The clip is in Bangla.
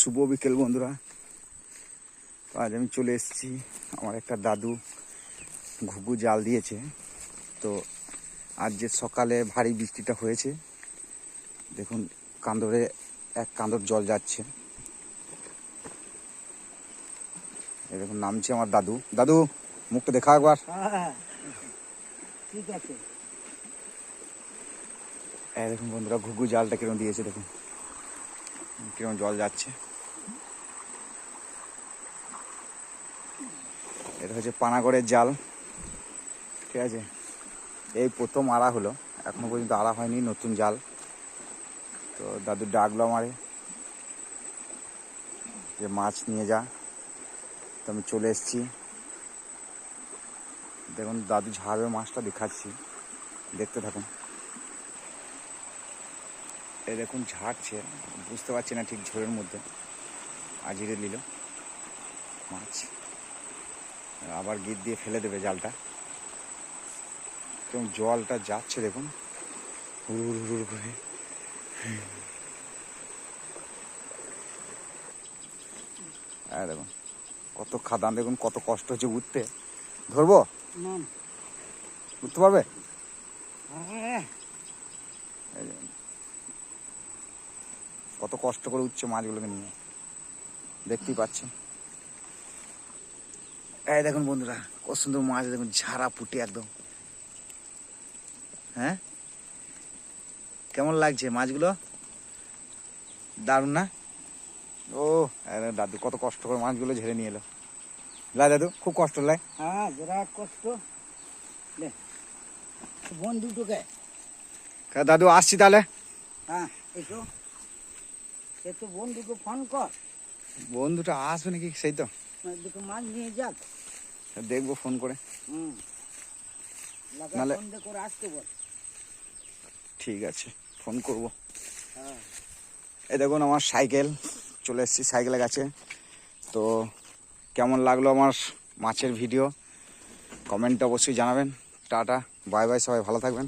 শুভ বিকেল বন্ধুরা। আজ আমি চলে এসেছি, আমার একটা দাদু ঘুঘু জাল দিয়েছে। তো আজ যে সকালে ভারী বৃষ্টিটা হয়েছে, দেখুন কান্দরে এক কান্দর জল যাচ্ছে। এই দেখুন নামছে আমার দাদু। দাদু মুখটা দেখা একবার। ঠিক আছে। এই দেখুন বন্ধুরা ঘুঘু জালটা কিরকম দিয়েছে, দেখুন কিরকম জল যাচ্ছে। এটা হচ্ছে পানাগড়ের জাল, ঠিক আছে। এই প্রথম আড়া হলো, এখনো পর্যন্ত আড়া হয়নি, নতুন জাল। তো দাদু ডাকলো আমারে যে মাছ নিয়ে যা। তো আমি চলে এসেছি। দেখুন দাদু ঝাড়বে মাছটা দেখাচ্ছি, দেখতে থাকুন। এই দেখুন ঝাড়ছে, বুঝতে পারছি না ঠিক ঝোলের মধ্যে আজিরে নিল মাছ, আবার গিট দিয়ে ফেলে দেবে জালটা। এবং জলটা যাচ্ছে দেখুন হুড় হুড় করে। হ্যাঁ দেখুন কত খাদান, দেখুন কত কষ্ট হচ্ছে উঠতে। ধরবো, উঠতে পারবে? কত কষ্ট করে উঠছে মাছগুলোকে নিয়ে, দেখতেই পাচ্ছেন। এই দেখুন বন্ধুরা কত সুন্দর মাছ, দেখুন ঝাড়া পুটে একদম। হ্যাঁ কেমন লাগছে মাছগুলো? দারুণ না? ও দাদু কত কষ্ট করে মাছগুলো ঝেড়ে নিয়ে এলো। লাই দাদু খুব কষ্ট লাই। হ্যাঁ বিরাট কষ্ট। বন্ধুটুকে দাদু আসছি তাহলে। হ্যাঁ এসো, একটু বন্ধুকে ফোন কর। বন্ধুটা আসবে নাকি সেই তো দুটো মাছ নিয়ে যাক, দেখবো ফোন করে। নাহলে ফোন করে আসতে বল। ঠিক আছে ফোন করব। হ্যাঁ এই দেখুন আমার সাইকেল চলে এসেছি সাইকেলের কাছে। তো কেমন লাগলো আমার মাছের ভিডিও কমেন্টে অবশ্যই জানাবেন। টাটা বাই বাই, সবাই ভালো থাকবেন।